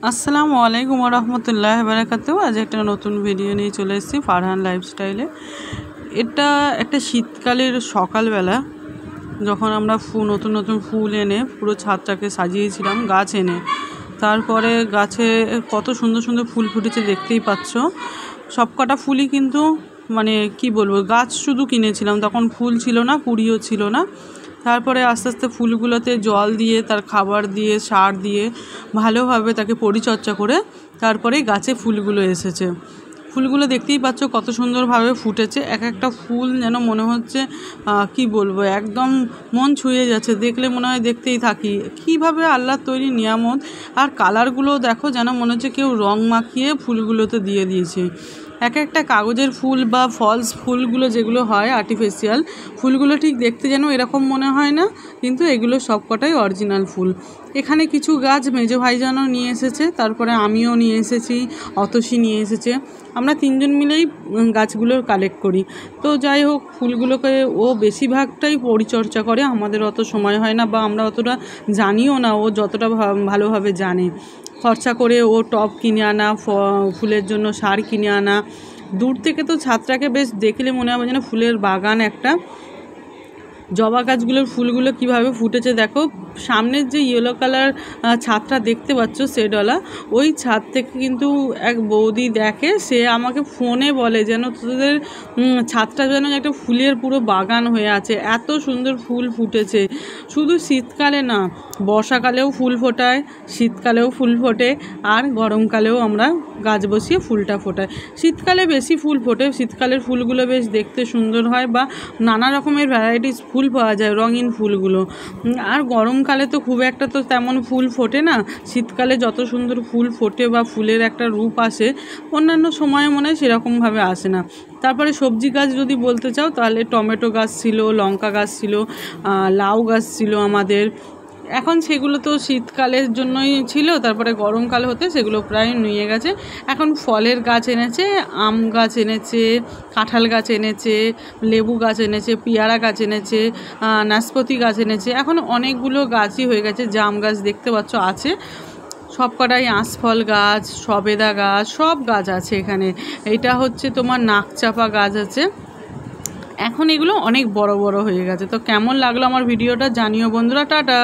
আসসালামু আলাইকুম রহমতুল্লাহ বারাকাতু। আজ একটা নতুন ভিডিও নিয়ে চলে এসেছি ফারহান লাইফস্টাইলে। এটা একটা শীতকালের সকালবেলা, যখন আমরা নতুন নতুন ফুল এনে পুরো ছাদটাকে সাজিয়েছিলাম, গাছ এনে। তারপরে গাছে কত সুন্দর সুন্দর ফুল ফুটেছে দেখতেই পাচ্ছ। সবকটা ফুলই কিন্তু মানে কি বলবো, গাছ শুধু কিনেছিলাম, তখন ফুল ছিল না, কুড়িও ছিল না। তারপরে আস্তে আস্তে ফুলগুলোতে জল দিয়ে, তার খাবার দিয়ে, সার দিয়ে ভালোভাবে তাকে পরিচর্যা করে তারপরে গাছে ফুলগুলো এসেছে। ফুলগুলো দেখতেই পাচ্ছ কত সুন্দরভাবে ফুটেছে। এক একটা ফুল যেন মনে হচ্ছে কি বলবো, একদম মন ছুঁয়ে যাচ্ছে, দেখলে মনে হয় দেখতেই থাকি। কীভাবে আল্লাহর তৈরি নিয়ামত। আর কালারগুলোও দেখো, যেন মনে হচ্ছে কেউ রং মাখিয়ে ফুলগুলোতে দিয়ে দিয়েছে। এক একটা কাগজের ফুল বা ফলস ফুলগুলো যেগুলো হয় আর্টিফিশিয়াল ফুলগুলো, ঠিক দেখতে যেন এরকম মনে হয় না, কিন্তু এগুলো সবকটাই অরিজিনাল ফুল। এখানে কিছু গাছ মেজো ভাইজানও নিয়ে এসেছে, তারপরে আমিও নিয়ে এসেছি, অতসী নিয়ে এসেছে। আমরা তিনজন মিলেই গাছগুলো কালেক্ট করি। তো যাই হোক, ফুলগুলোকে ও বেশিরভাগটাই পরিচর্যা করে, আমাদের অত সময় হয় না বা আমরা অতটা জানিও না, ও যতটা ভালোভাবে জানে। খরচা করে ও টব কিনে আনা, ফুলের জন্য সার কিনে আনা। দূর থেকে তো ছাদটাকে বেশ দেখলে মনে হবে যেন ফুলের বাগান একটা। জবা গাছগুলোর ফুলগুলো কিভাবে ফুটেছে দেখো। সামনের যে ইয়েলো কালার ছাদটা দেখতে পাচ্ছ শেডওয়ালা, ওই ছাদ থেকে কিন্তু এক বৌদি দেখে, সে আমাকে ফোনে বলে যেন তোদের ছাদটা যেন একটা ফুলের পুরো বাগান হয়ে আছে, এত সুন্দর ফুল ফুটেছে। শুধু শীতকালে না, বর্ষাকালেও ফুল ফোটায়, শীতকালেও ফুল ফোটে, আর গরমকালেও আমরা গাছ বসিয়ে ফুলটা ফোটাই। শীতকালে বেশি ফুল ফোটে, শীতকালের ফুলগুলো বেশ দেখতে সুন্দর হয়, বা নানা রকমের ভ্যারাইটিস ফুল পাওয়া যায়, রঙিন ফুলগুলো। আর গরমকালে তো খুব একটা তো তেমন ফুল ফোটে না। শীতকালে যত সুন্দর ফুল ফোটে বা ফুলের একটা রূপ আসে, অন্যান্য সময়ে মনে হয় সেরকমভাবে আসে না। তারপরে সবজি গাছ যদি বলতে চাও, তাহলে টমেটো গাছ ছিল, লঙ্কা গাছ ছিল, লাউ গাছ ছিল আমাদের। এখন সেগুলো তো শীতকালের জন্যই ছিল, তারপরে গরমকাল হতে সেগুলো প্রায় নিয়ে গেছে। এখন ফলের গাছ এনেছে, আম গাছ এনেছে, কাঁঠাল গাছ এনেছে, লেবু গাছ এনেছে, পেয়ারা গাছ এনেছে, নাশপাতি গাছ এনেছে। এখন অনেকগুলো গাছই হয়ে গেছে। জাম গাছ দেখতে পাচ্ছ আছে, সব কটাই আঁশফল গাছ, সবেদা গাছ, সব গাছ আছে এখানে। এটা হচ্ছে তোমার নাকচাপা গাছ আছে। এখন এগুলো অনেক বড় বড় হয়ে গেছে। তো কেমন লাগলো আমার ভিডিওটা জানিও বন্ধুরা। টাটা।